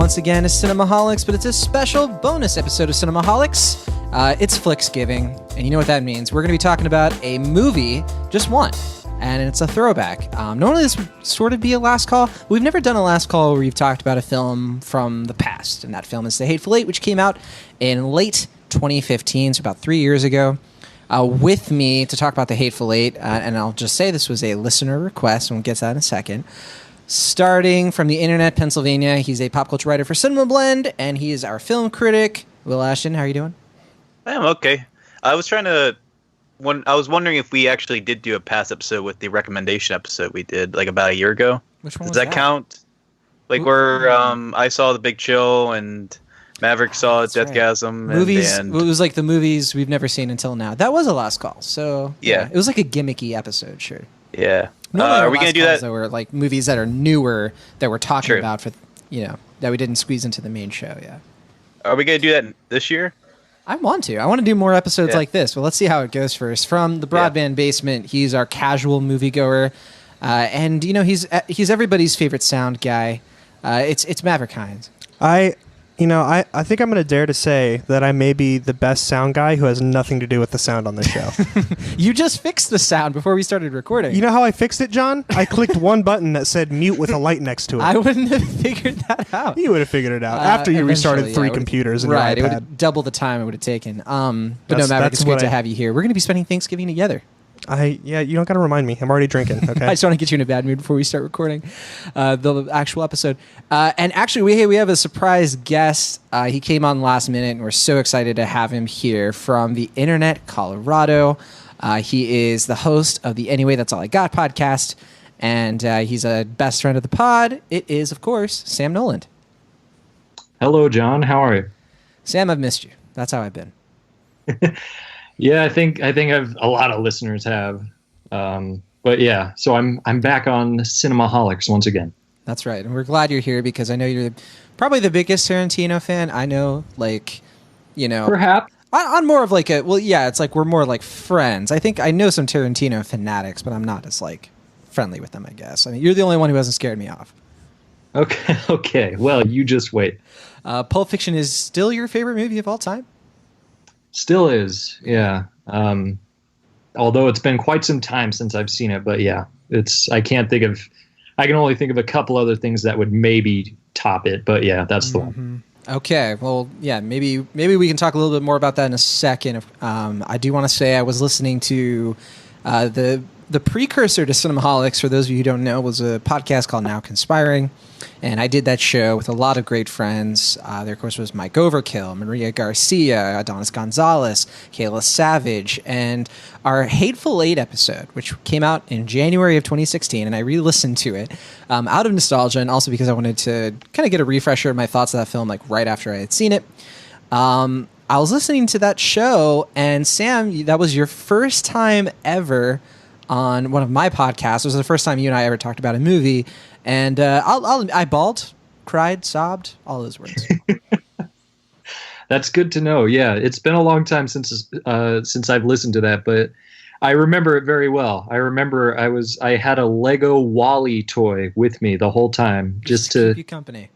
once again to Cinemaholics, but it's a special bonus episode of Cinemaholics. It's Flicksgiving, and you know what that means. We're going to be talking about a movie, just one, and it's a throwback. Normally this would sort of be a last call. We've never done a last call where we've talked about a film from the past, and that film is The Hateful Eight, which came out in late 2015, so about 3 years ago. With me to talk about The Hateful Eight, and I'll just say this was a listener request, and we'll get to that in a second. Starting from the internet, Pennsylvania, he's a pop culture writer for Cinema Blend, and he is our film critic. Will Ashton, how are you doing? I am okay. I was wondering if we actually did do a past episode with the recommendation episode we did like about a year ago. Which one Does that count? Like where I saw The Big Chill and Maverick saw Deathgasm. Right. Movies. It was like the movies we've never seen until now. That was a last call. So yeah. It was like a gimmicky episode, sure. Yeah. Are we going to do that? That were like movies that are newer that we're talking about for, that we didn't squeeze into the main show. Yeah. Are we going to do that this year? I want to do more episodes like this. Well, let's see how it goes first. From the Broadband Basement, he's our casual moviegoer, and he's everybody's favorite sound guy. It's Maverick Hines. I think I'm going to dare to say that I may be the best sound guy who has nothing to do with the sound on the show. You just fixed the sound before we started recording. You know how I fixed it, John? I clicked one button that said mute with a light next to it. I wouldn't have figured that out. You would have figured it out after you restarted three computers and your iPad. It would have double the time it would have taken. But no, Maverick, it's great to have you here. We're going to be spending Thanksgiving together. You don't got to remind me. I'm already drinking, okay? I just want to get you in a bad mood before we start recording the actual episode. And actually, we have a surprise guest. He came on last minute, and we're so excited to have him here from the internet, Colorado. He is the host of the Anyway, That's All I Got podcast, and he's a best friend of the pod. It is, of course, Sam Noland. Hello, John. How are you? Sam, I've missed you. That's how I've been. Yeah, I think I've a lot of listeners have, but yeah. So I'm back on Cinemaholics once again. That's right, and we're glad you're here because I know you're probably the biggest Tarantino fan. I know, perhaps on more of like a it's like we're more like friends. I think I know some Tarantino fanatics, but I'm not as like friendly with them. I guess. I mean, you're the only one who hasn't scared me off. Okay. Well, you just wait. Pulp Fiction is still your favorite movie of all time? Still is, yeah. Although it's been quite some time since I've seen it, but yeah, I can only think of a couple other things that would maybe top it, but yeah, that's the one. Okay, well, yeah, maybe we can talk a little bit more about that in a second. I do want to say I was listening to the precursor to Cinemaholics, for those of you who don't know, was a podcast called Now Conspiring, and I did that show with a lot of great friends. There, of course, was Mike Overkill, Maria Garcia, Adonis Gonzalez, Kayla Savage, and our Hateful Eight episode, which came out in January of 2016, and I re-listened to it out of nostalgia, and also because I wanted to kind of get a refresher of my thoughts of that film, like right after I had seen it. I was listening to that show, and Sam, that was your first time ever on one of my podcasts. It was the first time you and I ever talked about a movie, and I bawled, cried, sobbed, all those words. That's good to know. Yeah, it's been a long time since I've listened to that, but I remember it very well. I remember I had a Lego Wall-E toy with me the whole time, just to keep you company.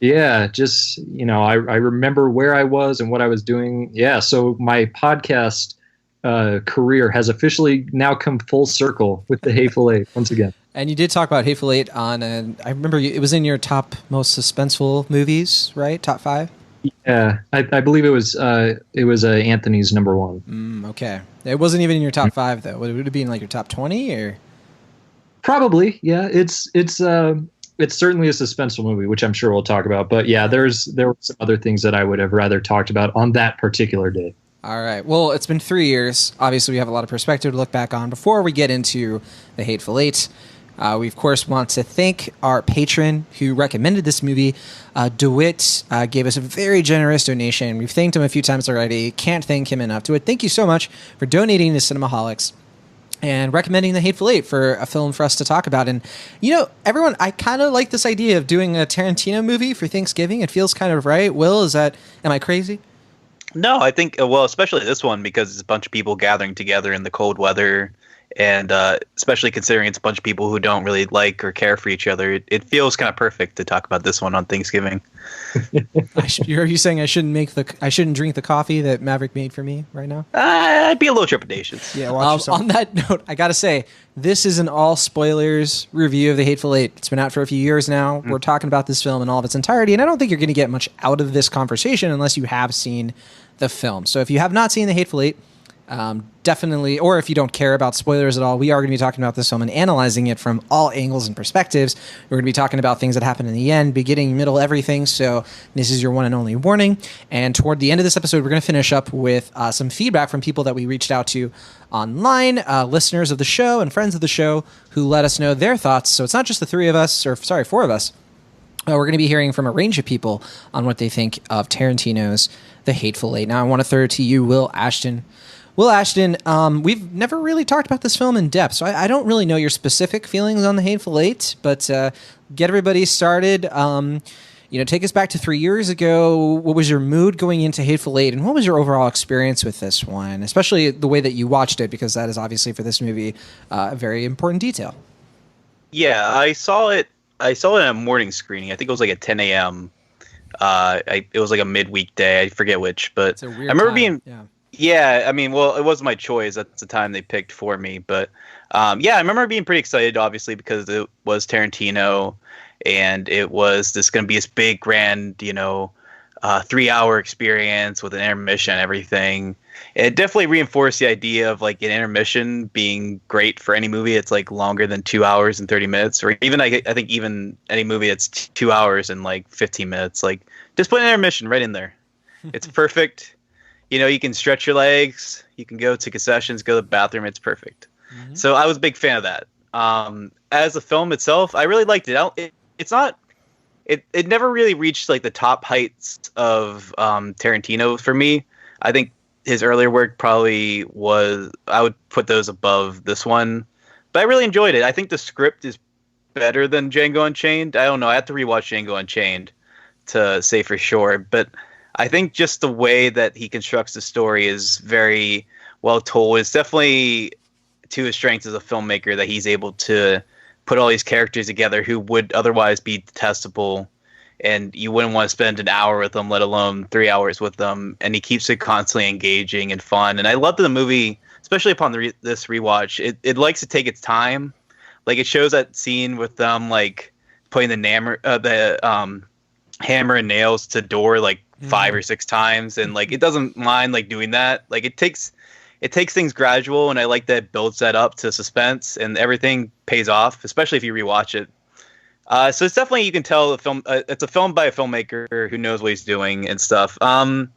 Yeah, just I remember where I was and what I was doing. Yeah, so my podcast career has officially now come full circle with the Hateful Eight once again. And you did talk about Hateful Eight on, I remember it was in your top most suspenseful movies, right? Top 5? Yeah, I believe it was Anthony's number 1. Okay. It wasn't even in your top 5 though. Would it be in like your top 20 or? Probably, yeah. It's certainly a suspenseful movie, which I'm sure we'll talk about. But yeah, there were some other things that I would have rather talked about on that particular day. All right. Well, it's been 3 years. Obviously, we have a lot of perspective to look back on. Before we get into The Hateful Eight, we, of course, want to thank our patron who recommended this movie. DeWitt gave us a very generous donation. We've thanked him a few times already. Can't thank him enough. DeWitt, thank you so much for donating to Cinemaholics and recommending The Hateful Eight for a film for us to talk about. And, everyone, I kind of like this idea of doing a Tarantino movie for Thanksgiving. It feels kind of right. Will, am I crazy? No, I think, especially this one, because it's a bunch of people gathering together in the cold weather and especially considering it's a bunch of people who don't really like or care for each other, it feels kind of perfect to talk about this one on Thanksgiving. Are you saying I shouldn't drink the coffee that Maverick made for me right now? I'd be a little trepidatious. Yeah, watch yourself. On that note, I gotta say, this is an all spoilers review of The Hateful Eight. It's been out for a few years now. We're talking about this film in all of its entirety, and I don't think you're going to get much out of this conversation unless you have seen the film. So if you have not seen The Hateful Eight, definitely, or if you don't care about spoilers at all, we are going to be talking about this film and analyzing it from all angles and perspectives. We're going to be talking about things that happen in the end, beginning, middle, everything. So this is your one and only warning. And toward the end of this episode, we're going to finish up with some feedback from people that we reached out to online, listeners of the show and friends of the show who let us know their thoughts. So it's not just the four of us. We're going to be hearing from a range of people on what they think of Tarantino's The Hateful Eight. Now I want to throw it to you, Will Ashton. Will Ashton, we've never really talked about this film in depth, so I don't really know your specific feelings on The Hateful Eight, but get everybody started. Take us back to 3 years ago. What was your mood going into Hateful Eight, and what was your overall experience with this one, especially the way that you watched it, because that is obviously for this movie a very important detail. Yeah, I saw it in a morning screening. I think it was like at 10 a.m. It was like a midweek day. I forget which, but It's a weird I remember time. being... Yeah. Yeah, I mean, well, it was my choice. That's the time they picked for me. But I remember being pretty excited, obviously, because it was Tarantino, and it was going to be this big, grand, 3-hour experience with an intermission and everything. It definitely reinforced the idea of like an intermission being great for any movie that's like longer than 2 hours and 30 minutes, or even I think even any movie that's 2 hours and like 15 minutes. Like, just put an intermission right in there. It's perfect. You can stretch your legs, you can go to concessions, go to the bathroom. It's perfect. Mm-hmm. So I was a big fan of that. As a film itself, I really liked it. It never really reached like the top heights of Tarantino for me. I think his earlier work probably I would put those above this one. But I really enjoyed it. I think the script is better than Django Unchained. I don't know. I have to rewatch Django Unchained to say for sure. But I think just the way that he constructs the story is very well told. It's definitely to his strengths as a filmmaker that he's able to put all these characters together who would otherwise be detestable, and you wouldn't want to spend an hour with them, let alone 3 hours with them. And he keeps it constantly engaging and fun. And I love that the movie, especially upon this rewatch, it likes to take its time. Like, it shows that scene with them like putting the hammer and nails to door like 5 or 6 times, and like it doesn't mind like doing that. Like, it takes things gradual, and I like that it builds that up to suspense, and everything pays off, especially if you rewatch it. So it's definitely, you can tell the film. It's a film by a filmmaker who knows what he's doing and stuff. A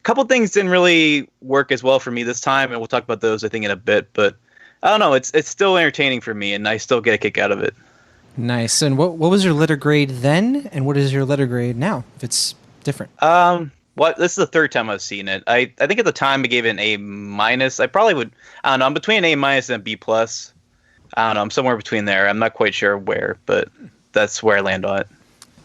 couple things didn't really work as well for me this time, and we'll talk about those I think in a bit. But I don't know. It's still entertaining for me, and I still get a kick out of it. Nice. And what was your letter grade then, and what is your letter grade now, if it's different? This is the third time I've seen it. I think at the time I gave it an A-. I probably would, I don't know, I'm between an A- and a B+. I don't know, I'm somewhere between there. I'm not quite sure where, but that's where I land on it.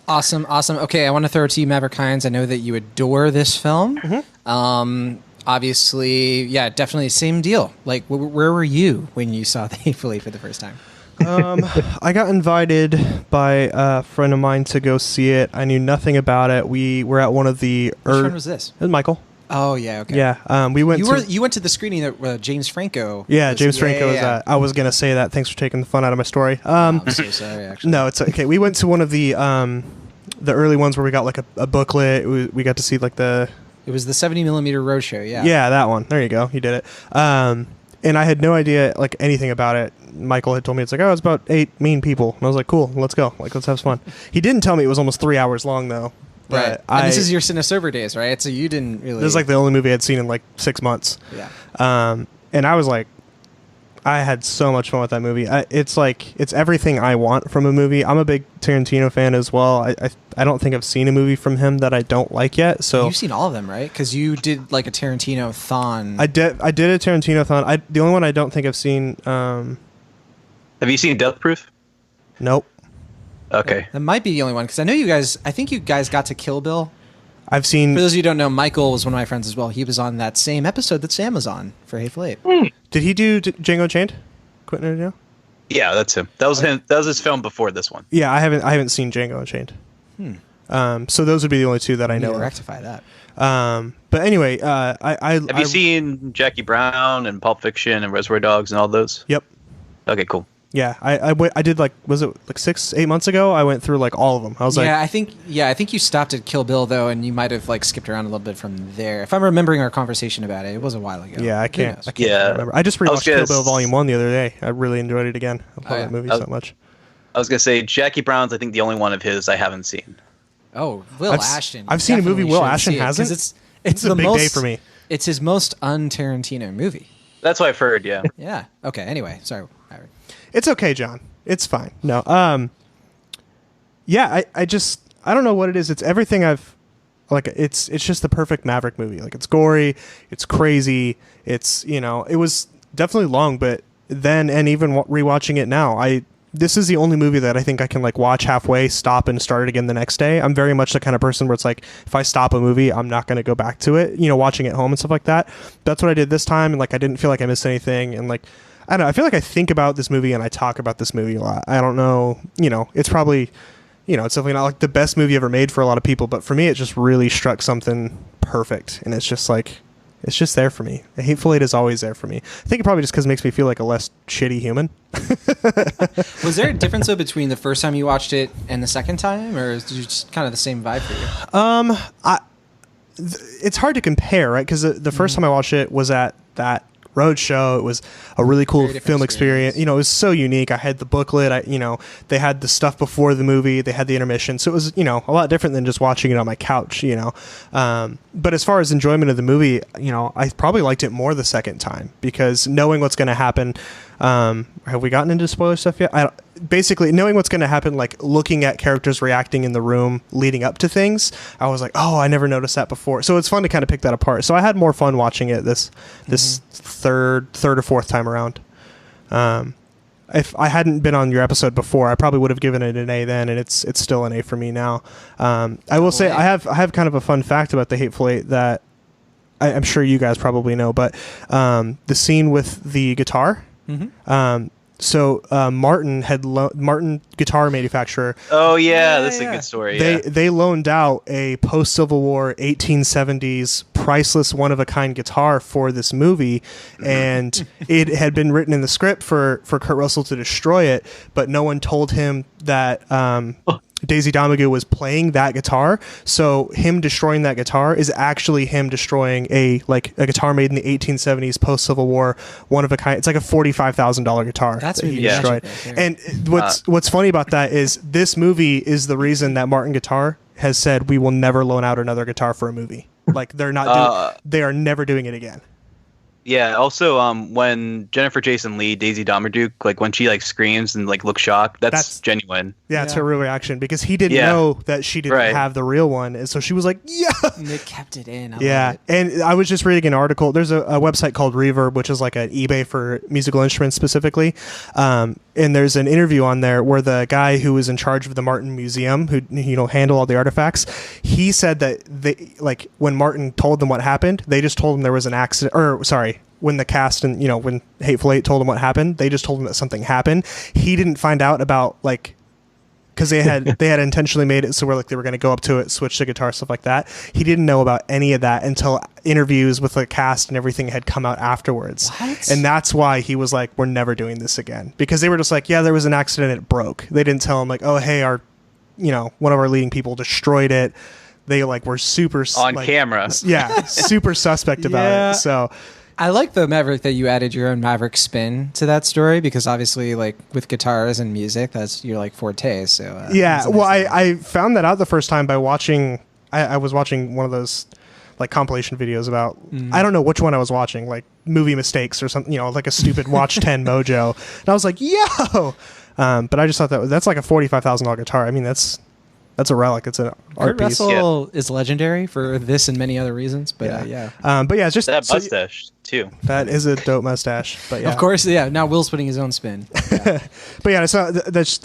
Awesome. Okay, I want to throw it to you, Maverick Hines. I know that you adore this film. Mm-hmm. Obviously, yeah, definitely same deal. Like, where were you when you saw The Hateful Eight for the first time? I got invited by a friend of mine to go see it. I knew nothing about it. We were at one of the... Which one was this? It was Michael. Oh, yeah, okay. Yeah, we went You went to the screening that James Franco... Yeah, James Franco was at. I was going to say that. Thanks for taking the fun out of my story. I'm so sorry, actually. No, it's okay. We went to one of the early ones where we got like a booklet. We got to see like the... It was the 70mm Roadshow, yeah. Yeah, that one. There you go. You did it. And I had no idea like anything about it. Michael had told me it's like, oh, it's about 8 mean people. And I was like, cool, let's go. Like, let's have some fun. He didn't tell me it was almost 3 hours long though. Right. And this is your Cinesober days, right? So you didn't really... This is like the only movie I'd seen in like 6 months. Yeah. And I was like, I had so much fun with that movie. It's everything I want from a movie. I'm a big Tarantino fan as well. I don't think I've seen a movie from him that I don't like yet. So you've seen all of them, right? Because you did like a Tarantino-thon. I did a Tarantino-thon. The only one I don't think I've seen... Have you seen Death Proof? Nope. Okay. That might be the only one, because I think you guys got to Kill Bill. I've seen... For those of you who don't know, Michael was one of my friends as well. He was on that same episode that Sam was on for Hateful Eight. Did he do Django Unchained? Quentin Tarantino? Yeah, that's him. That was him. That was his film before this one. Yeah, I haven't seen Django Unchained. So those would be the only two that I know. to Of. rectify that. But anyway, Have you seen Jackie Brown and Pulp Fiction and Reservoir Dogs and all those? Yep. Okay, cool. Yeah, I did like, was it like 6-8 months ago? I went through like all of them. I was like, I think you stopped at Kill Bill though, and you might have like skipped around a little bit from there. If I'm remembering our conversation about it, it was a while ago. yeah, I can't Yeah. remember. I just rewatched Kill Bill Volume 1 the other day. I really enjoyed it again. I love that movie so much. I was gonna say Jackie Brown's. I think the only one of his I haven't seen. Oh, Will Ashton. I've seen a movie Will Ashton hasn't. It's a the big most, day for me. It's his most un-Tarantino movie. That's what I've heard. Yeah. Yeah. Okay. Anyway, sorry. It's okay, John. It's fine. No. Yeah, I don't know what it is. It's everything I've like. It's just the perfect Maverick movie. Like, it's gory, it's crazy. It's, it was definitely long, but then, and even rewatching it now, this is the only movie that I think I can like watch halfway, stop, and start it again the next day. I'm very much the kind of person where it's like, if I stop a movie, I'm not going to go back to it, watching it home and stuff like that. That's what I did this time. And like, I didn't feel like I missed anything. And like, I don't know, I feel like I think about this movie and I talk about this movie a lot. I don't know, it's probably, it's definitely not like the best movie ever made for a lot of people, but for me, it just really struck something perfect. And it's just like, it's just there for me. The Hateful Eight is always there for me. I think it probably just because it makes me feel like a less shitty human. Was there a difference though between the first time you watched it and the second time, or is it just kind of the same vibe for you? It's hard to compare, right? Because the first time I watched it was at that road show. It was a really cool film experience. It was so unique. I had the booklet. They had the stuff before the movie. They had the intermission. So it was, a lot different than just watching it on my couch, But as far as enjoyment of the movie, I probably liked it more the second time because knowing what's going to happen. Have we gotten into spoiler stuff yet? Basically, knowing what's going to happen, like looking at characters reacting in the room leading up to things, I was like, oh, I never noticed that before. So it's fun to kind of pick that apart. So I had more fun watching it this third or fourth time around. If I hadn't been on your episode before, I probably would have given it an A then, and it's still an A for me now. I will say I have kind of a fun fact about the Hateful Eight that I'm sure you guys probably know, but the scene with the guitar. So Martin guitar manufacturer. Oh yeah, that's a good story. They loaned out a post Civil War 1870s priceless one of a kind guitar for this movie, and it had been written in the script for Kurt Russell to destroy it, but no one told him that Daisy Domergue was playing that guitar. So him destroying that guitar is actually him destroying a guitar made in the 1870s post Civil War, one of a kind. It's like a $45,000 guitar that he destroyed. Right, and what's funny about that is this movie is the reason that Martin Guitar has said we will never loan out another guitar for a movie. Like they are never doing it again. Yeah. Also, when Jennifer Jason Leigh, Daisy Domergue, like when she like screams and like looks shocked, that's genuine. Yeah, it's her real reaction because he didn't know that she didn't have the real one, and so she was like, "Yeah." And they kept it in. And I was just reading an article. There's a website called Reverb, which is like an eBay for musical instruments specifically. And there's an interview on there where the guy who was in charge of the Martin Museum, who handle all the artifacts, he said that they when Martin told them what happened, they just told him there was an accident. Or sorry. When the cast and when Hateful Eight told him what happened, they just told him that something happened. He didn't find out about because they had intentionally made it so where they were going to go up to it, switch the guitar, stuff like that. He didn't know about any of that until interviews with the cast and everything had come out afterwards. What? And that's why he was like, "We're never doing this again," because they were just like, "Yeah, there was an accident, it broke." They didn't tell him like, "Oh, hey, our one of our leading people destroyed it." They were super on camera. Yeah, super suspect about it. So. I like the Maverick that you added your own Maverick spin to that story because obviously, with guitars and music, that's your forte. So I found that out the first time by watching. I was watching one of those compilation videos about. I don't know which one I was watching, movie mistakes or something. Like a stupid Watch 10 Mojo, and I was like, "Yo!" But I just thought that's like a $45,000 guitar. I mean, that's a relic. It's an art piece. Kurt Russell is legendary for this and many other reasons, but but yeah, it's just that mustache too. That is a dope mustache. But yeah, of course, yeah. Now Will's putting his own spin. Yeah. But yeah, it's not.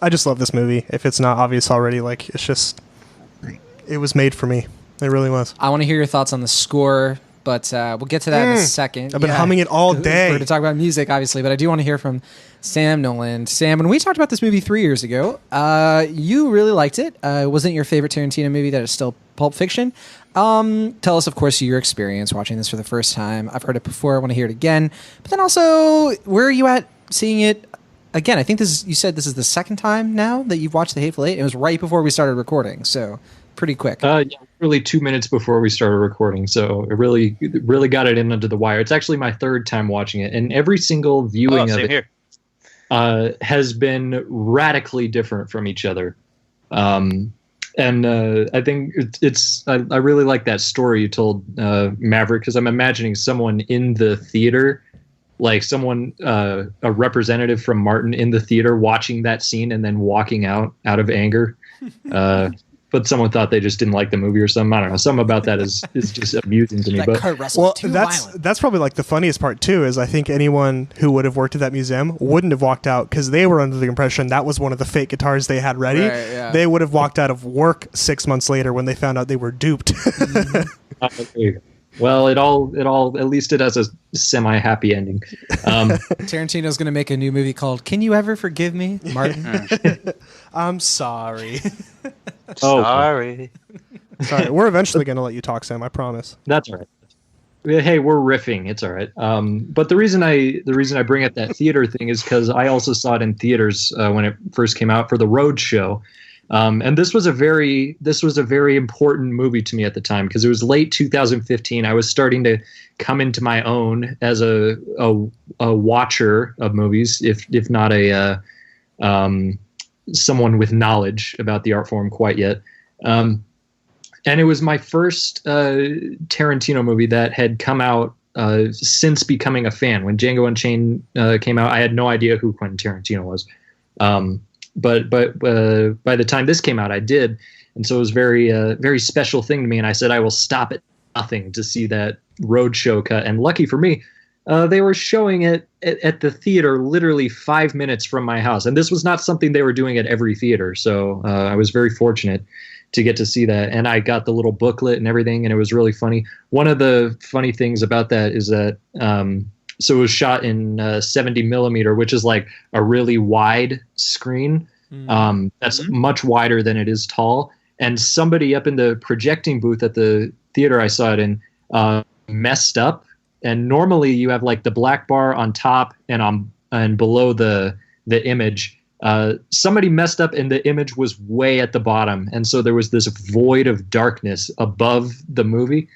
I just love this movie. If it's not obvious already, it was made for me. It really was. I want to hear your thoughts on the score, but we'll get to that in a second. I've been humming it all day. We're going to talk about music, obviously, but I do want to hear from Sam Nolan. Sam, when we talked about this movie 3 years ago, you really liked it. It wasn't your favorite Tarantino movie that is still Pulp Fiction. Tell us, of course, your experience watching this for the first time. I've heard it before. I want to hear it again. But then also, where are you at seeing it again? I think you said this is the second time now that you've watched The Hateful Eight. It was right before we started recording, so pretty quick. Yeah, really 2 minutes before we started recording. So it really got it in under the wire. It's actually my third time watching it, and every single viewing of it has been radically different from each other. And I think I really like that story you told, Maverick, because I'm imagining someone in the theater, like someone, a representative from Martin in the theater watching that scene and then walking out of anger. But someone thought they just didn't like the movie or something. I don't know. Something about that is just amusing to me. That Kurt Russell too violent. That's probably like the funniest part too. Is I think anyone who would have worked at that museum wouldn't have walked out because they were under the impression that was one of the fake guitars they had ready. Right, yeah. They would have walked out of work 6 months later when they found out they were duped. Well, it all at least it has a semi-happy ending. Tarantino's going to make a new movie called "Can You Ever Forgive Me, Martin?" I'm sorry. Sorry. Sorry. We're eventually going to let you talk, Sam. I promise. That's all right. Hey, we're riffing. It's all right. But the reason I bring up that theater thing is because I also saw it in theaters when it first came out for the Road Show. And this was a very important movie to me at the time because it was late 2015. I was starting to come into my own as a watcher of movies, if not a someone with knowledge about the art form quite yet. And it was my first Tarantino movie that had come out since becoming a fan. When Django Unchained came out, I had no idea who Quentin Tarantino was. But by the time this came out, I did, and so it was very special thing to me. And I said I will stop at nothing to see that Roadshow cut. And lucky for me, they were showing it at the theater literally 5 minutes from my house. And this was not something they were doing at every theater, so I was very fortunate to get to see that. And I got the little booklet and everything, and it was really funny. One of the funny things about that is that. So it was shot in 70 millimeter, which is like a really wide screen. That's much wider than it is tall. And somebody up in the projecting booth at the theater I saw it in messed up. And normally you have like the black bar on top and below the image. Somebody messed up and the image was way at the bottom. And so there was this void of darkness above the movie.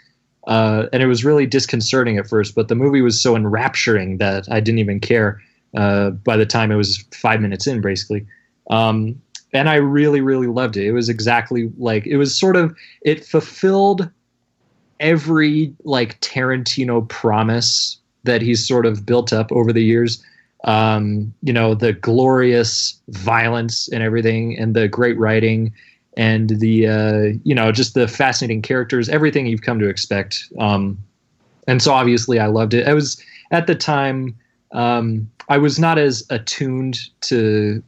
And it was really disconcerting at first, but the movie was so enrapturing that I didn't even care by the time it was 5 minutes in, basically. And I really, really loved it. It was exactly like, it was sort of, it fulfilled every like Tarantino promise that he's sort of built up over the years. The glorious violence and everything, and the great writing, and the just the fascinating characters, everything you've come to expect. And so obviously I loved it. I was at the time I was not as attuned to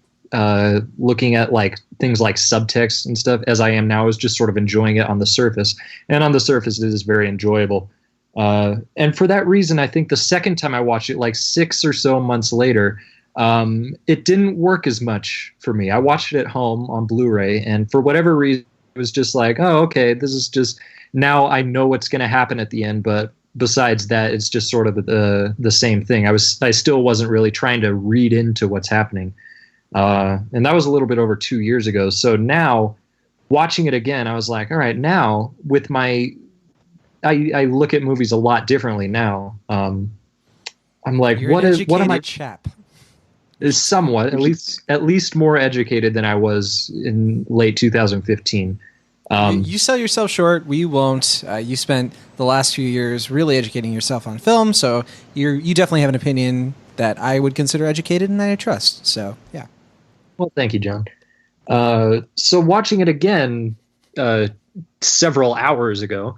looking at like things like subtext and stuff as I am now. I was just sort of enjoying it on the surface, and on the surface it is very enjoyable. And for that reason, I think the second time I watched it, like 6 or so months later, it didn't work as much for me. I watched it at home on Blu-ray, and for whatever reason, it was just like, oh, okay, this is just, now I know what's going to happen at the end, but besides that, it's just sort of the same thing. I still wasn't really trying to read into what's happening. And that was a little bit over 2 years ago. So now, watching it again, I was like, all right, now with I look at movies a lot differently now. I'm like, You're what an am I? chap. Is somewhat at least more educated than I was in late 2015. You sell yourself short. We won't. You spent the last few years really educating yourself on film, so you definitely have an opinion that I would consider educated and that I trust. So yeah. Well, thank you, John. So watching it again several hours ago,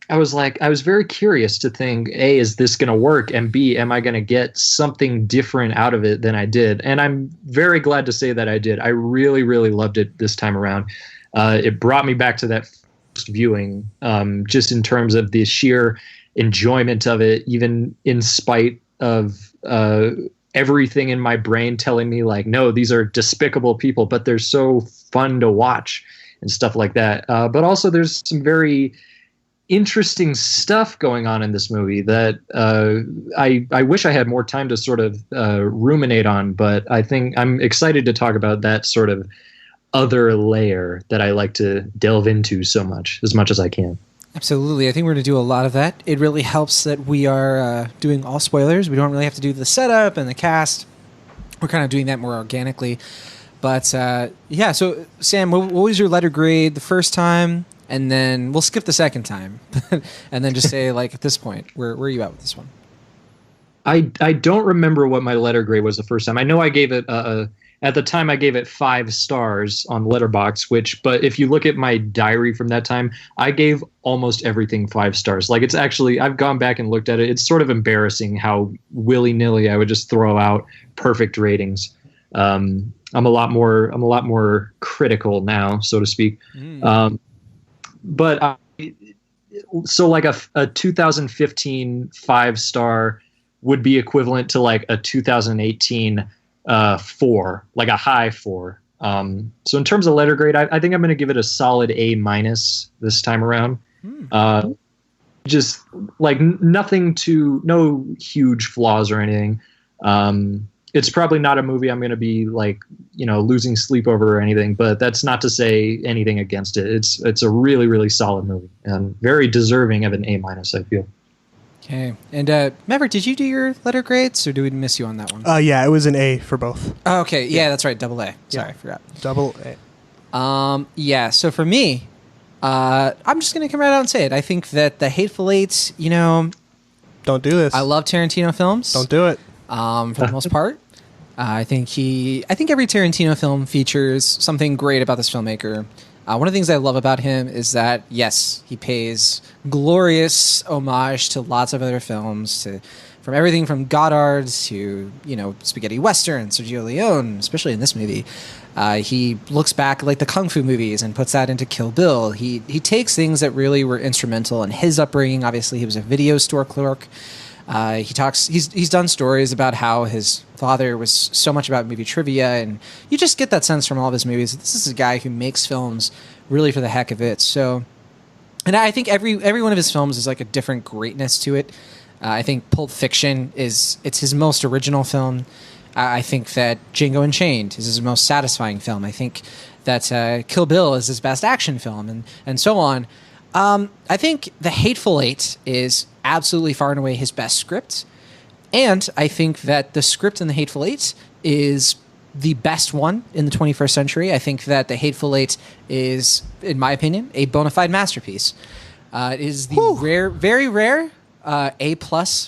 I was very curious to think, A, is this going to work? And B, am I going to get something different out of it than I did? And I'm very glad to say that I did. I really, really loved it this time around. It brought me back to that viewing, just in terms of the sheer enjoyment of it, even in spite of everything in my brain telling me like, no, these are despicable people, but they're so fun to watch and stuff like that. But also there's some very interesting stuff going on in this movie that I wish I had more time to sort of ruminate on, but I think I'm excited to talk about that sort of other layer that I like to delve into so much as I can. Absolutely. I think we're going to do a lot of that. It really helps that we are doing all spoilers. We don't really have to do the setup and the cast. We're kind of doing that more organically. But yeah, so Sam, what was your letter grade the first time? And then we'll skip the second time. And then just say, like, at this point, where are you at with this one? I don't remember what my letter grade was the first time. I know I gave it at the time I gave it 5 stars on Letterboxd, but if you look at my diary from that time, I gave almost everything 5 stars. Like, it's actually, I've gone back and looked at it. It's sort of embarrassing how willy-nilly I would just throw out perfect ratings. I'm a lot more critical now, so to speak. But so like a 2015 5-star would be equivalent to like a 2018 4, like a high 4. So in terms of letter grade, I think I'm going to give it a solid A- this time around. Just like no huge flaws or anything. It's probably not a movie I'm going to be like, losing sleep over or anything, but that's not to say anything against it. It's a really, really solid movie and very deserving of an A-, I feel. Okay. And Maverick, did you do your letter grades, or do we miss you on that one? Yeah, it was an A for both. Oh, okay. Yeah, that's right. Double A. Sorry, I forgot. Double A. Yeah, so for me, I'm just going to come right out and say it. I think that the Hateful Eight, Don't do this. I love Tarantino films. Don't do it. For the most part. I think every Tarantino film features something great about this filmmaker. One of the things I love about him is that, yes, he pays glorious homage to lots of other films, from everything from Godard to, spaghetti western, Sergio Leone, especially in this movie. He looks back like the Kung Fu movies and puts that into Kill Bill. He takes things that really were instrumental in his upbringing. Obviously, he was a video store clerk. He's done stories about how his father was so much about movie trivia, and you just get that sense from all of his movies. This is a guy who makes films really for the heck of it. So, and I think every one of his films is like a different greatness to it. I think Pulp Fiction it's his most original film. I think that Django Unchained is his most satisfying film. I think that Kill Bill is his best action film, and so on. I think The Hateful Eight is absolutely far and away his best script. And I think that the script in The Hateful Eight is the best one in the 21st century. I think that The Hateful Eight is, in my opinion, a bona fide masterpiece. It is the very rare A+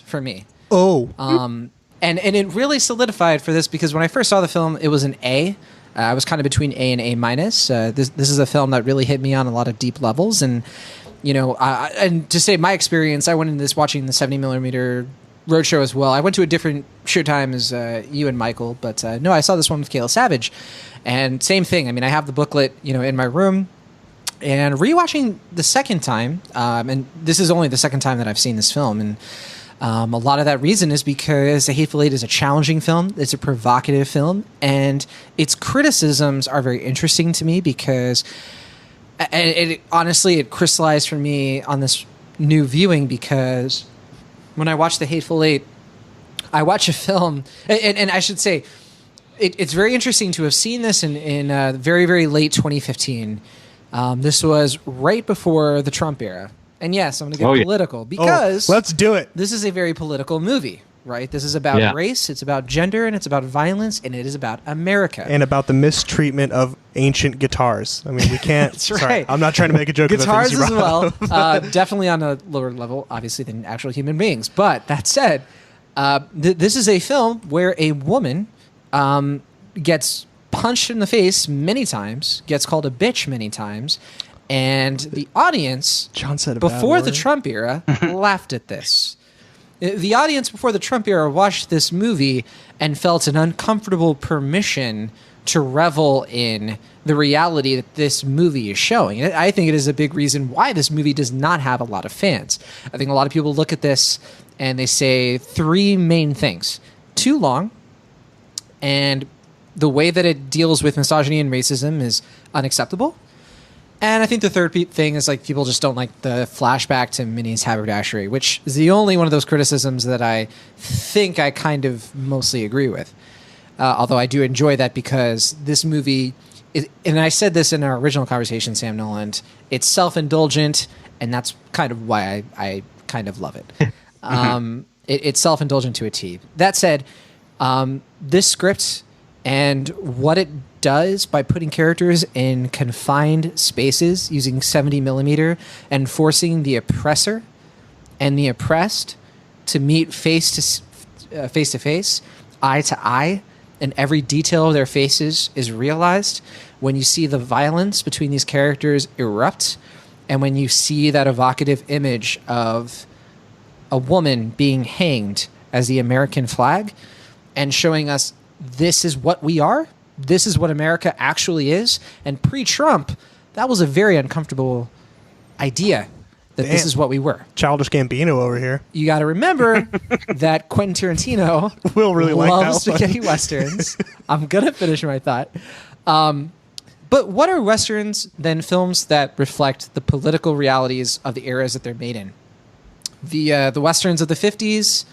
for me. And it really solidified for this because when I first saw the film, it was an A. I was kind of between A and A-. This is a film that really hit me on a lot of deep levels. And, and to say my experience, I went into this watching the 70mm Roadshow as well. I went to a different showtime as you and Michael, but no, I saw this one with Kayla Savage. And same thing. I mean, I have the booklet, in my room. And rewatching the second time, and this is only the second time that I've seen this film, and a lot of that reason is because The Hateful Eight is a challenging film. It's a provocative film, and its criticisms are very interesting to me because honestly, it crystallized for me on this new viewing because when I watch The Hateful Eight, I watch a film, and I should say, it's very interesting to have seen this in very, very late 2015. This was right before the Trump era. And yes, I'm going to get political because let's do it. This is a very political movie, right? This is about race, it's about gender, and it's about violence, and it is about America. And about the mistreatment of ancient guitars. I mean, we can't... That's right. Sorry, I'm not trying to make a joke of the guitars things you as brought well. up. Definitely on a lower level, obviously, than actual human beings. But that said, this is a film where a woman gets punched in the face many times, gets called a bitch many times, and the audience, John said before the Trump era, laughed at this. The audience before the Trump era watched this movie and felt an uncomfortable permission to revel in the reality that this movie is showing. And I think it is a big reason why this movie does not have a lot of fans. I think a lot of people look at this and they say three main things: too long, and the way that it deals with misogyny and racism is unacceptable. And I think the third thing is like people just don't like the flashback to Minnie's haberdashery, which is the only one of those criticisms that I think I kind of mostly agree with. Although I do enjoy that because this movie, and I said this in our original conversation, Sam Noland, it's self-indulgent, and that's kind of why I kind of love it. It's self-indulgent to a T. That said, this script and what it does by putting characters in confined spaces using 70 millimeter and forcing the oppressor and the oppressed to meet face to face, eye to eye, and every detail of their faces is realized when you see the violence between these characters erupt, and when you see that evocative image of a woman being hanged as the American flag and showing us this is what we are, this is what America actually is. And pre-Trump, that was a very uncomfortable idea that this is what we were. Childish Gambino over here. You got to remember that Quentin Tarantino will really loves like that spaghetti westerns. I'm going to finish my thought. But what are westerns than films that reflect the political realities of the eras that they're made in? The westerns of the 50s,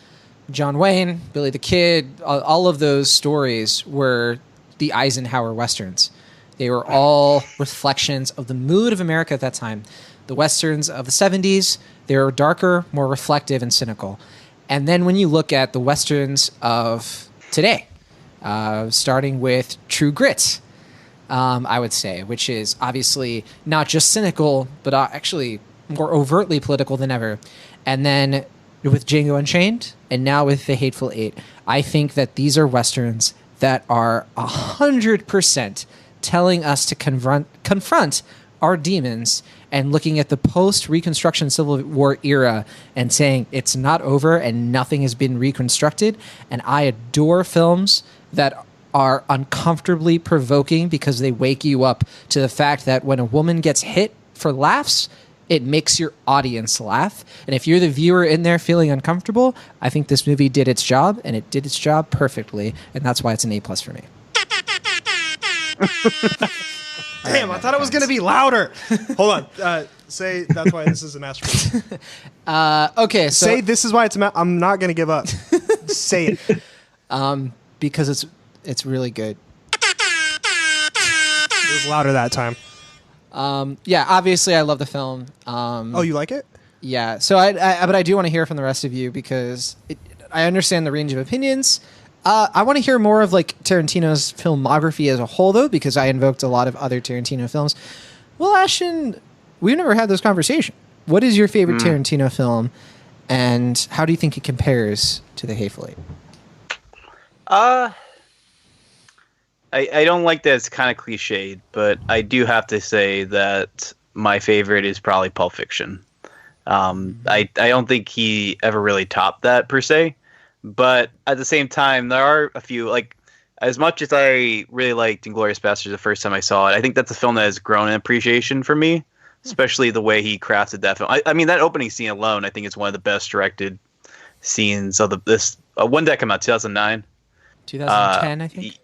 John Wayne, Billy the Kid, all of those stories were the Eisenhower westerns. They were all reflections of the mood of America at that time. The westerns of the 70s, they were darker, more reflective, and cynical. And then when you look at the westerns of today, starting with True Grit, I would say, which is obviously not just cynical, but actually more overtly political than ever. And then with Django Unchained, and now with The Hateful Eight, I think that these are westerns that are 100% telling us to confront our demons and looking at the post-Reconstruction Civil War era and saying it's not over and nothing has been reconstructed. And I adore films that are uncomfortably provoking because they wake you up to the fact that when a woman gets hit for laughs, it makes your audience laugh. And if you're the viewer in there feeling uncomfortable, I think this movie did its job, and it did its job perfectly, and that's why it's an A+ for me. Damn, I thought it was going to be louder. Hold on. Say that's why this is a masterpiece. Okay, so... Say this is why it's I'm not going to give up. Say it. Because it's really good. It was louder that time. Yeah, obviously I love the film. Oh, you like it? Yeah, so but I do want to hear from the rest of you because I understand the range of opinions. I want to hear more of like Tarantino's filmography as a whole, though, because I invoked a lot of other Tarantino films. Well, Ashton, we've never had this conversation. What is your favorite Tarantino film, and how do you think it compares to The Hateful Eight? I don't like that it's kind of cliched, but I do have to say that my favorite is probably Pulp Fiction. I don't think he ever really topped that per se, but at the same time, there are a few, like, as much as I really liked Inglourious Basterds the first time I saw it, I think that's a film that has grown in appreciation for me, especially the way he crafted that film. I mean, that opening scene alone, I think is one of the best directed scenes of this. When did that come out? 2009? 2010, I think?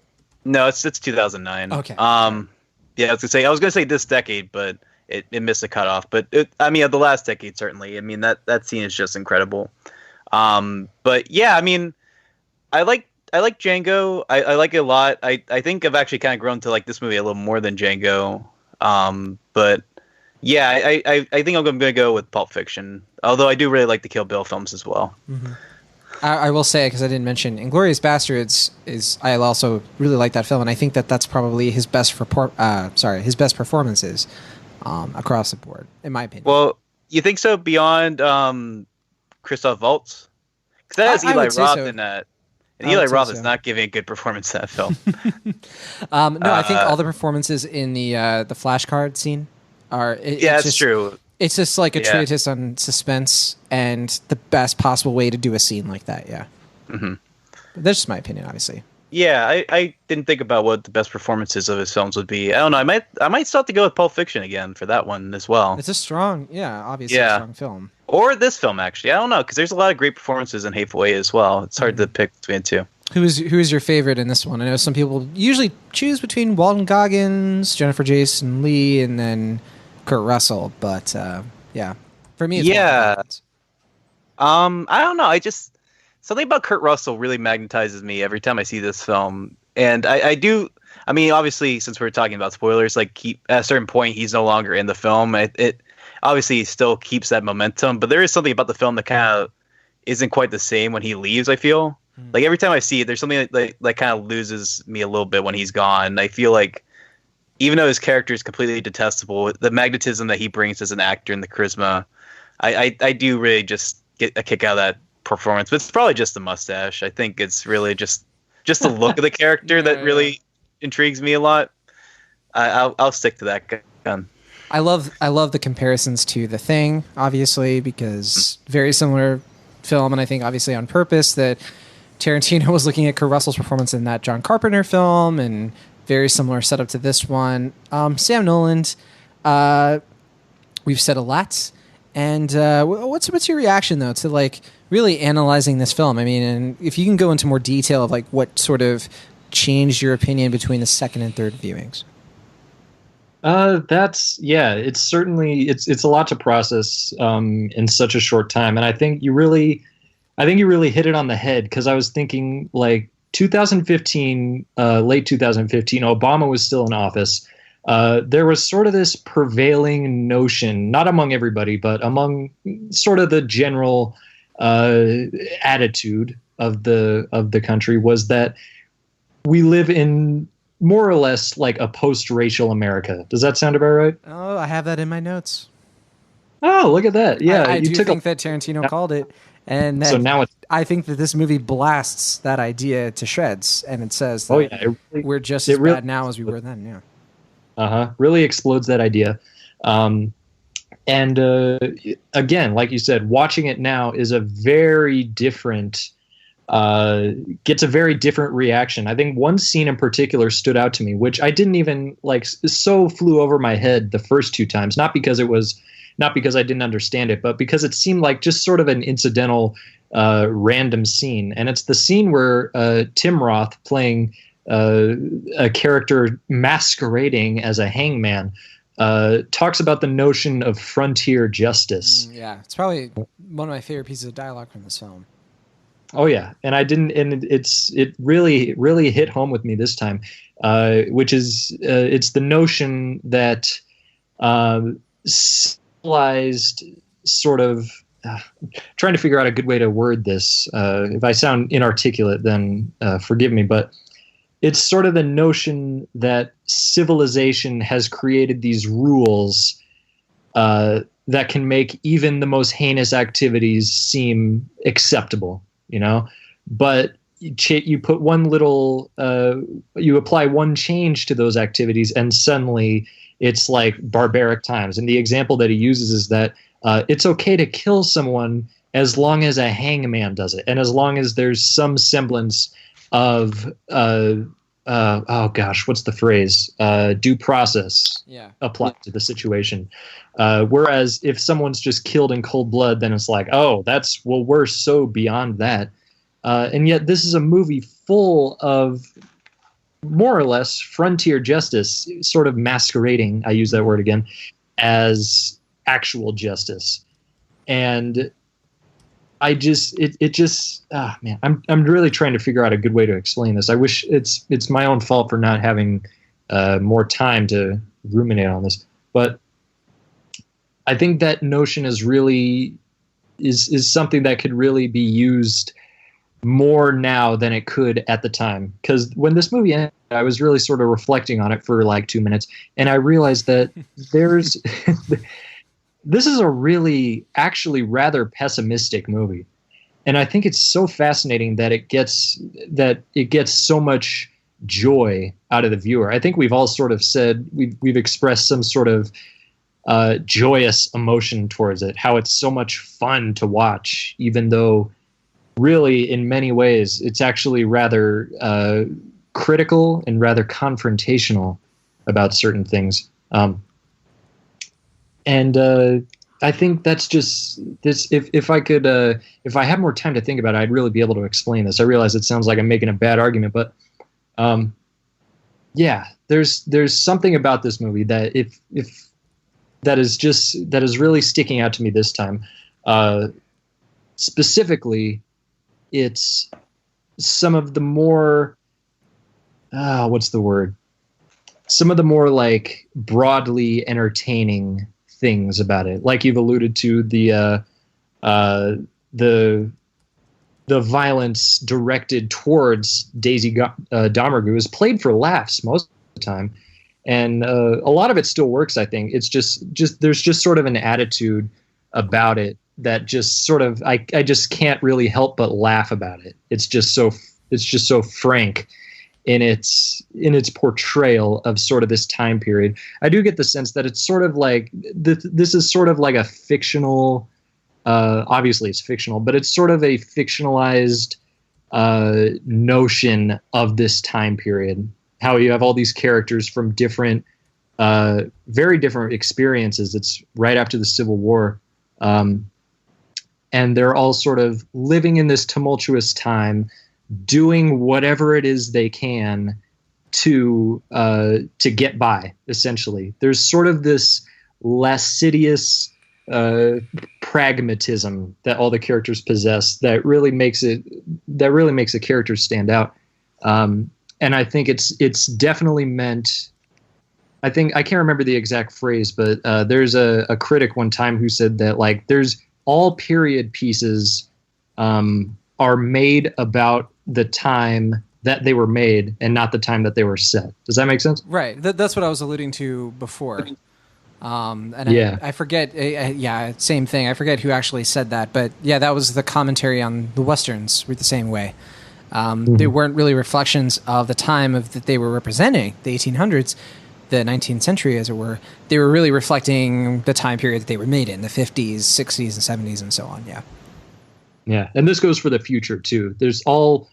No, it's 2009. Okay. Yeah, I was gonna say this decade, but it missed the cutoff. But I mean, the last decade certainly. I mean, that scene is just incredible. But yeah, I mean, I like Django. I like it a lot. I think I've actually kind of grown to like this movie a little more than Django. But yeah, I think I'm gonna go with Pulp Fiction. Although I do really like the Kill Bill films as well. Mm-hmm. I will say, because I didn't mention, Inglourious Basterds is. I also really like that film, and I think that's probably his best his best performances across the board, in my opinion. Well, you think so beyond Christoph Waltz? Because that has Eli Roth in that, and Eli Roth is not giving a good performance in that film. No, I think all the performances in the flashcard scene are. It's true. It's just like a treatise on suspense and the best possible way to do a scene like that. Yeah. Mm-hmm. That's just my opinion, obviously. Yeah, I didn't think about what the best performances of his films would be. I don't know. I might still have to go with Pulp Fiction again for that one as well. It's a strong, obviously a strong film. Or this film, actually. I don't know, because there's a lot of great performances in Hateful Eight as well. It's hard to pick between the two. Who is your favorite in this one? I know some people usually choose between Walton Goggins, Jennifer Jason Leigh, and then Kurt Russell. But for me, it's Walton Goggins. I don't know. Something about Kurt Russell really magnetizes me every time I see this film, and I do. I mean, obviously, since we're talking about spoilers, like at a certain point, he's no longer in the film. It obviously still keeps that momentum, but there is something about the film that kind of isn't quite the same when he leaves. I feel like every time I see it, there's something that kind of loses me a little bit when he's gone. I feel like even though his character is completely detestable, the magnetism that he brings as an actor and the charisma, I do really just get a kick out of that performance. But it's probably just the mustache. I think it's really just the look of the character that really intrigues me a lot. I'll stick to that gun. I love the comparisons to The Thing, obviously, because very similar film, and I think obviously on purpose that Tarantino was looking at Kurt Russell's performance in that John Carpenter film, and very similar setup to this one. Sam Noland, we've said a lot, and what's your reaction though to like really analyzing this film? I mean, and if you can go into more detail of like what sort of changed your opinion between the second and third viewings. It's certainly it's a lot to process in such a short time, and I think you really hit it on the head, because I was thinking like 2015, late 2015, Obama was still in office. There was sort of this prevailing notion, not among everybody, but among sort of the general attitude of the country, was that we live in more or less like a post-racial America. Does that sound about right? Oh, I have that in my notes. Oh, look at that. Yeah, I do think that Tarantino called it. And so now I think that this movie blasts that idea to shreds. And it says that we're just as bad now as we were then. Yeah. Really explodes that idea. And again, like you said, watching it now is a very different... gets a very different reaction. I think one scene in particular stood out to me, which I didn't even like, so flew over my head the first two times, not because I didn't understand it, but because it seemed like just sort of an incidental, random scene. And it's the scene where Tim Roth, playing a character masquerading as a hangman, talks about the notion of frontier justice. It's probably one of my favorite pieces of dialogue from this film. Oh yeah, and it really hit home with me this time, which is it's the notion that civilized sort of trying to figure out a good way to word this. If I sound inarticulate, then forgive me, but it's sort of the notion that civilization has created these rules that can make even the most heinous activities seem acceptable. But you put one little, you apply one change to those activities, and suddenly it's like barbaric times. And the example that he uses is that it's okay to kill someone as long as a hangman does it, and as long as there's some semblance of, what's the phrase? Due process applied to the situation. Whereas if someone's just killed in cold blood, then it's like, we're so beyond that. And yet this is a movie full of more or less frontier justice, sort of masquerading, I use that word again, as actual justice. And I'm really trying to figure out a good way to explain this. I wish it's my own fault for not having more time to ruminate on this, but I think that notion is something that could really be used more now than it could at the time. Because when this movie ended, I was really sort of reflecting on it for like 2 minutes, and I realized that this is a really, actually rather pessimistic movie. And I think it's so fascinating that it gets so much joy out of the viewer. I think we've all sort of said, we've expressed some sort of joyous emotion towards it, how it's so much fun to watch, even though really, in many ways, it's actually rather critical and rather confrontational about certain things. And I think that's just this. If I could, if I had more time to think about it, I'd really be able to explain this. I realize it sounds like I'm making a bad argument, but yeah, there's something about this movie that if that is really sticking out to me this time. Specifically, it's some of the more what's the word? Some of the more like broadly entertaining things about it, like you've alluded to, the violence directed towards Daisy Domergue is played for laughs most of the time, and a lot of it still works. I think it's just there's just sort of an attitude about it that just sort of I just can't really help but laugh about it. It's just so frank in its portrayal of sort of this time period. I do get the sense that it's sort of like this is sort of like a fictional, obviously it's fictional, but it's sort of a fictionalized notion of this time period. How you have all these characters from different, very different experiences. It's right after the Civil War. And they're all sort of living in this tumultuous time, doing whatever it is they can to get by, essentially. There's sort of this lascivious pragmatism that all the characters possess that really makes the characters stand out. And I think it's definitely meant. I can't remember the exact phrase, but there's a critic one time who said that like there's all period pieces are made about the time that they were made and not the time that they were set. Does that make sense? Right. That's what I was alluding to before. And yeah. I forget. Yeah, same thing. I forget who actually said that, but yeah, that was the commentary on the Westerns were the same way. They weren't really reflections of the time that they were representing, the 1800s, the 19th century, as it were. They were really reflecting the time period that they were made in, the 50s, 60s, and 70s, and so on. Yeah. Yeah, and this goes for the future too. There's all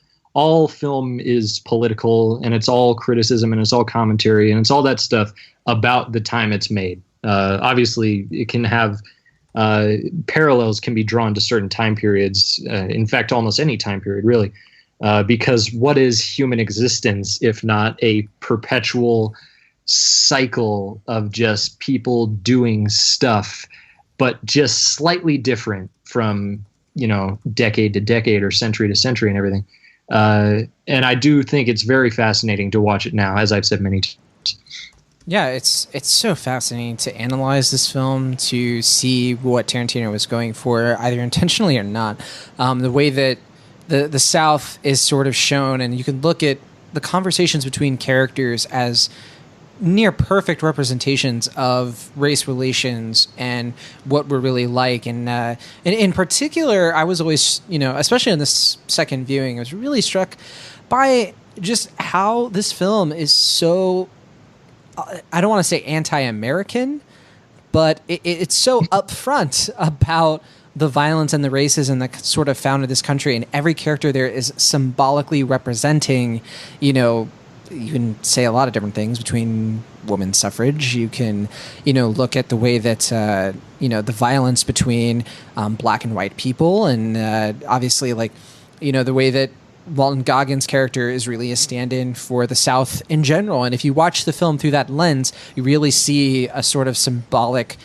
film is political, and it's all criticism, and it's all commentary, and it's all that stuff about the time it's made. Obviously, it can have parallels can be drawn to certain time periods. In fact, almost any time period, really, because what is human existence if not a perpetual cycle of just people doing stuff, but just slightly different from decade to decade or century to century and everything. And I do think it's very fascinating to watch it now, as I've said many times. Yeah, it's so fascinating to analyze this film, to see what Tarantino was going for, either intentionally or not. The way that the South is sort of shown, and you can look at the conversations between characters as near perfect representations of race relations and what we're really like. And in particular, I was always, especially in this second viewing, I was really struck by just how this film is so, I don't want to say anti-American, but it's so upfront about the violence and the racism that sort of founded this country. And every character there is symbolically representing, you can say a lot of different things between women's suffrage. You can, look at the way that, the violence between black and white people. And obviously, the way that Walton Goggins' character is really a stand-in for the South in general. And if you watch the film through that lens, you really see a sort of symbolic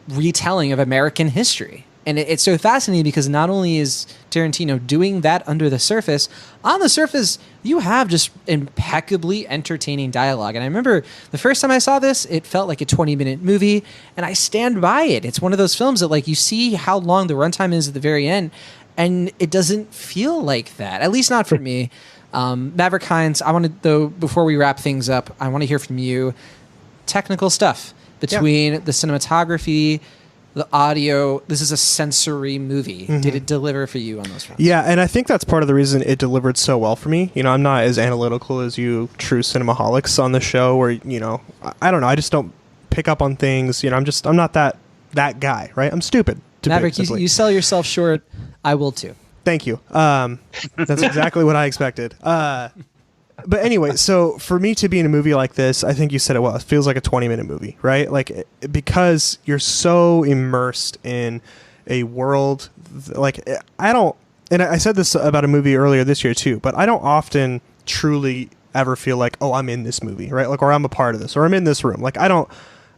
retelling of American history. And it's so fascinating because not only is Tarantino doing that under the surface, on the surface, you have just impeccably entertaining dialogue. And I remember the first time I saw this, it felt like a 20-minute movie, and I stand by it. It's one of those films that, you see how long the runtime is at the very end, and it doesn't feel like that, at least not for me. Maverick Hines, I want to, though, before we wrap things up, I want to hear from you. Technical stuff between the cinematography, the audio. This is a sensory movie. Mm-hmm. Did it deliver for you on those fronts? Yeah, and I think that's part of the reason it delivered so well for me. I'm not as analytical as you true cinemaholics on the show where, I don't know, I just don't pick up on things. I'm not that guy, right? I'm stupid. Maverick, you sell yourself short. I will too. Thank you. That's exactly what I expected. But anyway, so for me to be in a movie like this, I think you said it well. It feels like a 20-minute movie, right? Like, because you're so immersed in a world. Like, I don't, and I said this about a movie earlier this year too, but I don't often truly ever feel like, oh, I'm in this movie, right? Like, or I'm a part of this, or I'm in this room. Like, I don't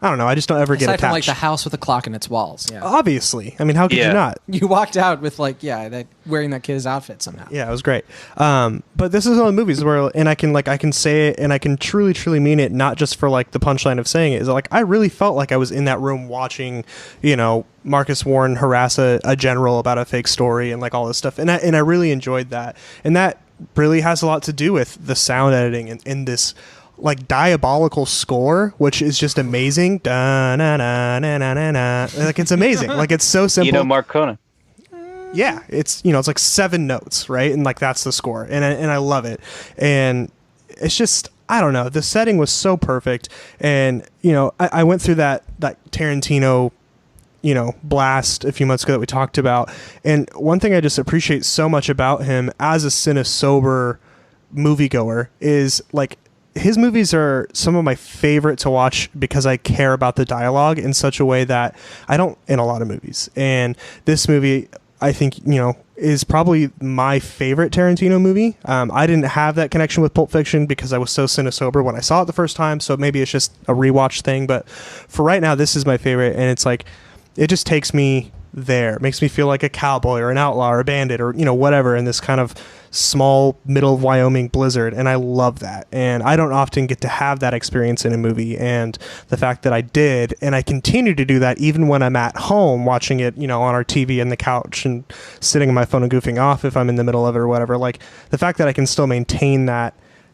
know. I just don't ever get Aside attached. from like the house with a clock in its walls. Yeah. Obviously. I mean, how could you not? You walked out with that wearing that kid's outfit somehow. Yeah, it was great. But this is one of the movies where, and I can say it, and I can truly, truly mean it, not just for like the punchline of saying it, is like, I really felt like I was in that room watching, Marcus Warren harass a general about a fake story and like all this stuff. And I really enjoyed that. And that really has a lot to do with the sound editing and in this like diabolical score, which is just amazing. Da, na, na, na, na, na, na. Like, it's amazing. Like, it's so simple. Mark Conan. Yeah, it's it's like 7 notes, right? And like, that's the score, and I love it. And it's just, I don't know, the setting was so perfect. And I went through that Tarantino blast a few months ago that we talked about, and one thing I just appreciate so much about him as a cinesober moviegoer is like, his movies are some of my favorite to watch because I care about the dialogue in such a way that I don't in a lot of movies. And this movie, I think, is probably my favorite Tarantino movie. I didn't have that connection with Pulp Fiction because I was so cinesober when I saw it the first time. So maybe it's just a rewatch thing. But for right now, this is my favorite. And it's like, it just takes me there. It makes me feel like a cowboy or an outlaw or a bandit or, whatever in this kind of small middle of Wyoming blizzard. And I love that. And I don't often get to have that experience in a movie. And the fact that I did, and I continue to do that even when I'm at home watching it, on our TV and the couch and sitting on my phone and goofing off if I'm in the middle of it or whatever. Like, the fact that I can still maintain that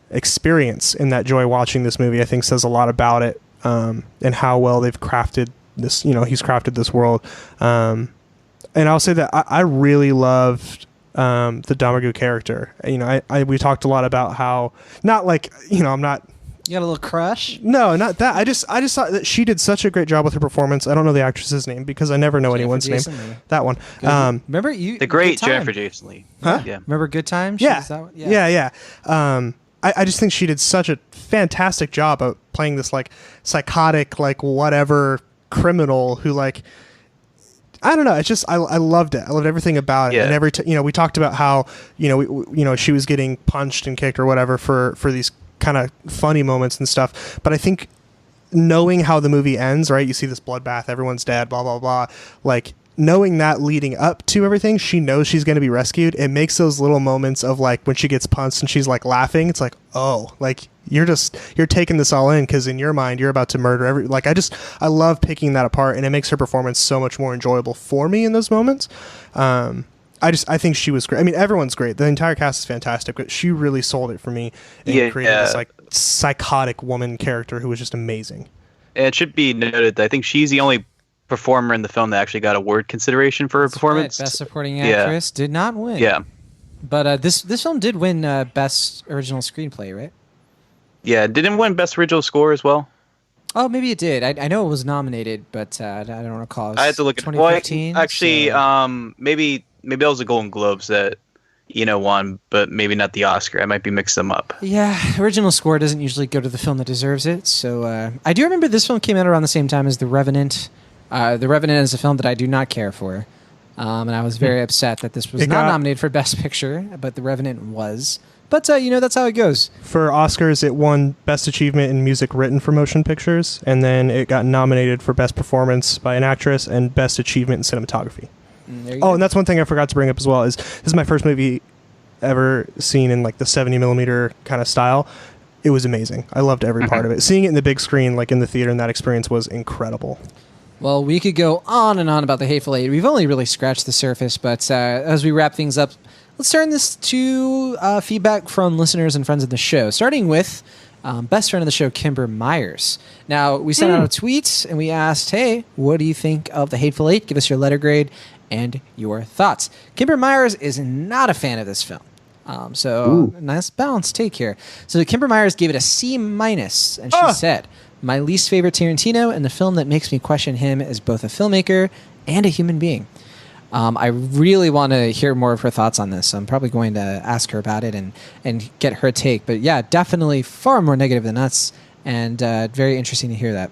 experience and that joy watching this movie, I think says a lot about it, and how well they've crafted this, he's crafted this world. And I'll say that I really loved the Domergue character. We talked a lot about how, not like, I'm not. You got a little crush? No, not that. I just thought that she did such a great job with her performance. I don't know the actress's name because I never know anyone's name. Leigh. That one. Remember you? The great Jennifer Jason Leigh. Huh? Yeah. Remember Good Time? Yeah. I just think she did such a fantastic job of playing this like psychotic, like whatever criminal who like, I don't know. It's just, I loved it. I loved everything about it. Yeah. And every we talked about how, she was getting punched and kicked or whatever for these kind of funny moments and stuff. But I think knowing how the movie ends, right? You see this bloodbath, everyone's dead, blah, blah, blah. Like, knowing that leading up to everything, she knows she's going to be rescued. It makes those little moments of like when she gets punched and she's like laughing. It's like, oh, like you're taking this all in because in your mind you're about to murder I love picking that apart, and it makes her performance so much more enjoyable for me in those moments. I think she was great. I mean, everyone's great. The entire cast is fantastic, but she really sold it for me and created this like psychotic woman character who was just amazing. And it should be noted that I think she's the only performer in the film that actually got award consideration for her performance. Right. Best Supporting Actress did not win. Yeah, but this film did win Best Original Screenplay, right? Yeah, didn't win Best Original Score as well. Oh, maybe it did. I know it was nominated, but I don't recall. I had to look at 2015. Well, actually, so. maybe that was the Golden Globes that won, but maybe not the Oscar. I might be mixed them up. Yeah, original score doesn't usually go to the film that deserves it. So I do remember this film came out around the same time as The Revenant. The Revenant is a film that I do not care for, and I was very upset that this was not nominated for Best Picture, but The Revenant was. But, that's how it goes. For Oscars, it won Best Achievement in Music Written for Motion Pictures, and then it got nominated for Best Performance by an Actress and Best Achievement in Cinematography. And that's one thing I forgot to bring up as well, is this is my first movie ever seen in like the 70 millimeter kind of style. It was amazing. I loved every part of it. Seeing it in the big screen, like in the theater, and that experience was incredible. Well, we could go on and on about the Hateful Eight. We've only really scratched the surface, but as we wrap things up, let's turn this to feedback from listeners and friends of the show, starting with best friend of the show, Kimber Myers. Now, we sent out a tweet, and we asked, hey, what do you think of the Hateful Eight? Give us your letter grade and your thoughts. Kimber Myers is not a fan of this film. Nice balanced take here. So Kimber Myers gave it a C-, and she said, my least favorite Tarantino and the film that makes me question him as both a filmmaker and a human being. I really want to hear more of her thoughts on this. I'm probably going to ask her about it and get her take. But yeah, definitely far more negative than us, and very interesting to hear that.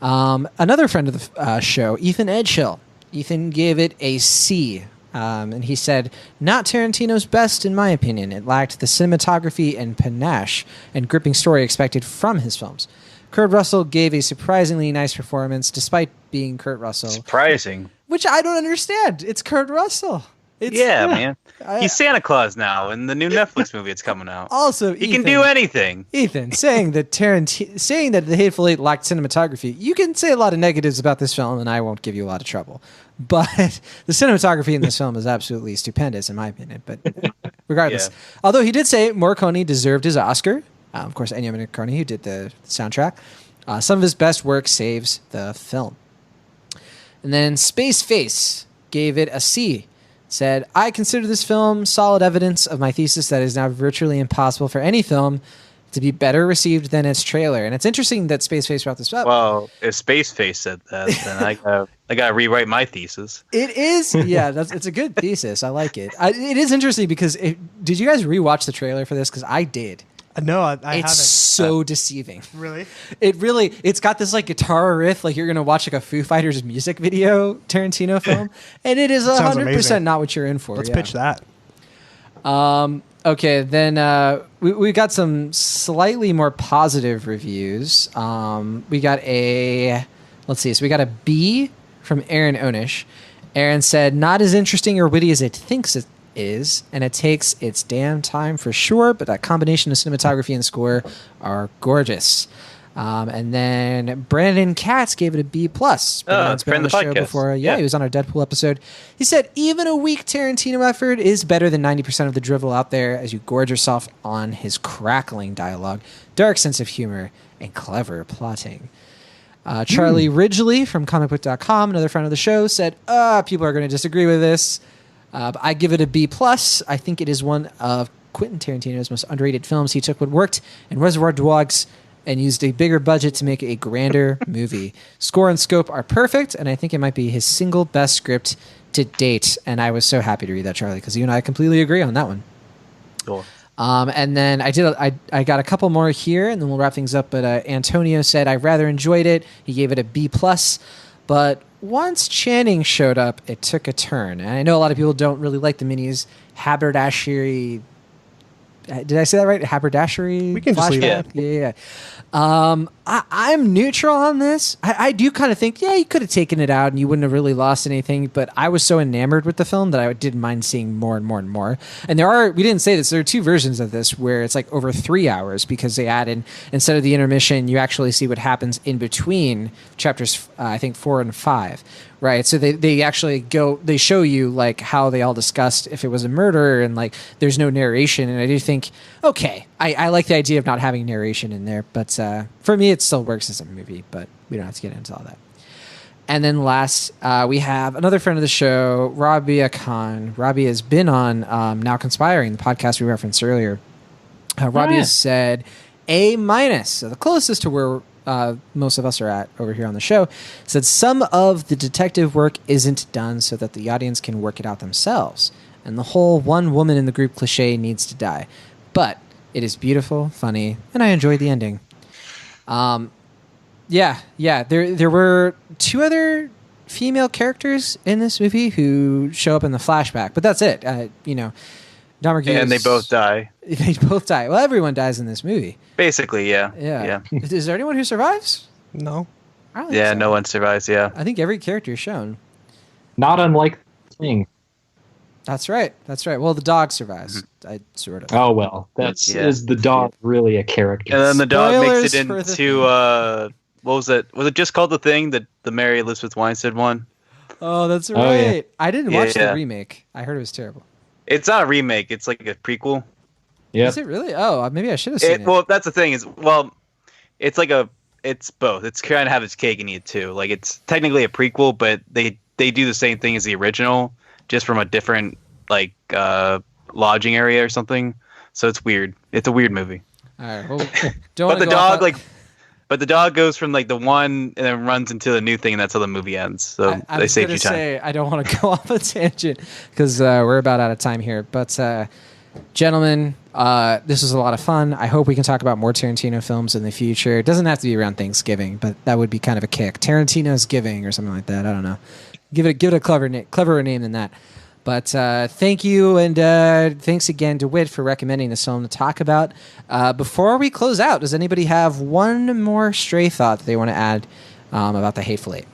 Another friend of the show, Ethan Edgehill. Ethan gave it a C. And he said, not Tarantino's best, in my opinion. It lacked the cinematography and panache and gripping story expected from his films. Kurt Russell gave a surprisingly nice performance, despite being Kurt Russell. Surprising. Which I don't understand. It's Kurt Russell. Man. He's Santa Claus now in the new Netflix movie that's coming out. Also, he can do anything. Ethan, saying that the Hateful Eight lacked cinematography, you can say a lot of negatives about this film, and I won't give you a lot of trouble. But the cinematography in this film is absolutely stupendous, in my opinion. But regardless, although he did say Morricone deserved his Oscar. Of course, Ennio Morricone, who did the soundtrack. Some of his best work saves the film. And then Space Face gave it a C. Said, I consider this film solid evidence of my thesis that it is now virtually impossible for any film to be better received than its trailer. And it's interesting that Space Face brought this up. Well, if Space Face said that, then I gotta rewrite my thesis. It is, it's a good thesis. I like it. It is interesting because did you guys rewatch the trailer for this? Because I did. No, I haven't. It's so deceiving. Really? It's got this like guitar riff, like you're gonna watch like a Foo Fighters music video Tarantino film, and it is 100% not what you're in for. Let's pitch that. Okay, then we got some slightly more positive reviews. We got we got a B from Aaron Onish. Aaron said, not as interesting or witty as it thinks it is, and it takes its damn time for sure, but that combination of cinematography and score are gorgeous. And then Brandon Katz gave it a B+. Brandon's been on the show before. He was on our Deadpool episode. He said, even a weak Tarantino effort is better than 90% of the drivel out there as you gorge yourself on his crackling dialogue, dark sense of humor, and clever plotting. Charlie Ridgely from comicbook.com, another friend of the show, said, people are going to disagree with this. But I give it a B+. I think it is one of Quentin Tarantino's most underrated films. He took what worked in Reservoir Dogs and used a bigger budget to make a grander movie. Score and scope are perfect, and I think it might be his single best script to date. And I was so happy to read that, Charlie, because you and I completely agree on that one. Cool. And then I got a couple more here, and then we'll wrap things up. But Antonio said, I rather enjoyed it. He gave it a B+. But once Channing showed up, it took a turn. And I know a lot of people don't really like the minis. Haberdashery. Did I say that right? Haberdashery? We can just leave it. Yeah. I'm neutral on this. I do kind of think, you could have taken it out and you wouldn't have really lost anything. But I was so enamored with the film that I didn't mind seeing more and more and more. And we didn't say this, there are two versions of this where it's like over 3 hours because they add in, instead of the intermission, you actually see what happens in between chapters, I think 4 and 5. Right, so they actually they show you like how they all discussed if it was a murder, and like there's no narration. And I do think, okay, I like the idea of not having narration in there, but for me it still works as a movie, but we don't have to get into all that. And then last, we have another friend of the show, Rabia Khan. Rabia has been on Now Conspiring, the podcast we referenced earlier. Rabia said A-, so the closest to where most of us are at over here on the show, said some of the detective work isn't done so that the audience can work it out themselves. And the whole one woman in the group cliche needs to die. But it is beautiful, funny, and I enjoyed the ending. There were 2 other female characters in this movie who show up in the flashback, but that's it. And they both die. They both die. Well, everyone dies in this movie. Basically, yeah. Is there anyone who survives? No. I don't think so. No one survives, yeah. I think every character is shown. Not unlike the Thing. That's right. Well, the dog survives. I sort of. Oh, well. Is the dog really a character? And then the dog Spoilers makes it into, what was it? Was it just called The Thing? The Mary Elizabeth Winstead one? Oh, that's right. Oh, yeah. I didn't watch the remake. I heard it was terrible. It's not a remake. It's like a prequel. Yeah. Is it really? Oh, maybe I should have seen it. Well, that's the thing it's both. It's kind of have its cake and eat it too. Like it's technically a prequel, but they do the same thing as the original, just from a different like lodging area or something. So it's weird. It's a weird movie. All right. Well, but the dog, like But the dog goes from like the one and then runs into the new thing, and that's how the movie ends. So I they was saved gonna you time. say I don't want to go off a tangent because we're about out of time here. But gentlemen, this was a lot of fun. I hope we can talk about more Tarantino films in the future. It doesn't have to be around Thanksgiving, but that would be kind of a kick. Tarantino's Giving or something like that. I don't know. Give it a cleverer name than that. But thank you, and thanks again to Whit for recommending this film to talk about. Before we close out, does anybody have one more stray thought that they want to add about the Hateful Eight?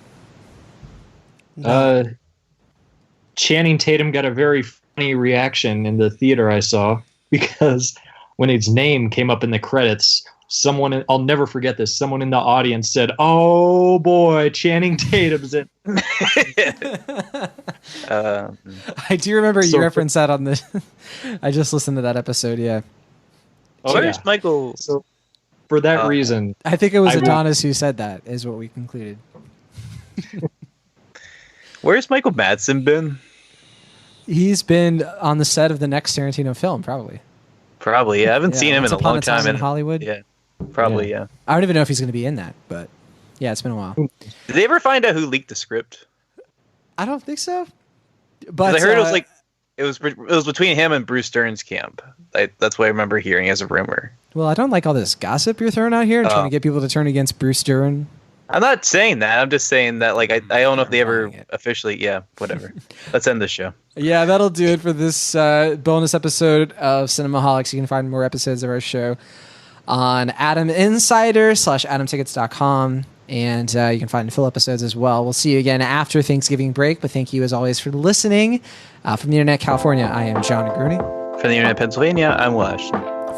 Channing Tatum got a very funny reaction in the theater I saw because when his name came up in the credits, someone, I'll never forget this, someone in the audience said, "Oh boy, Channing Tatum's in." I do remember you referenced that on the. I just listened to that episode. Yeah. Oh, where's Michael? So for that reason, I think it was Adonis who said that. Is what we concluded. Where's Michael Madsen been? He's been on the set of the next Tarantino film, probably. Probably, yeah. I haven't seen him in a long time in Hollywood. Yeah, probably, yeah. I don't even know if he's going to be in that, but yeah, it's been a while. Did they ever find out who leaked the script? I don't think so. But I heard it was like it was between him and Bruce Dern's camp. That's what I remember hearing as a rumor. Well, I don't like all this gossip you're throwing out here and trying to get people to turn against Bruce Dern. I'm not saying that. I'm just saying that, like, I don't know if they ever officially. Yeah, whatever. Let's end the show. Yeah, that'll do it for this bonus episode of Cinemaholics. You can find more episodes of our show on Adam Insider /AdamTickets.com. And you can find full episodes as well. We'll see you again after Thanksgiving break. But thank you, as always, for listening. From the Internet California, I am John Gruny. From the Internet Pennsylvania, I'm Wash.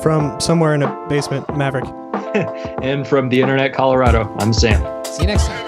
From somewhere in a basement, Maverick. And from the Internet Colorado, I'm Sam. See you next time.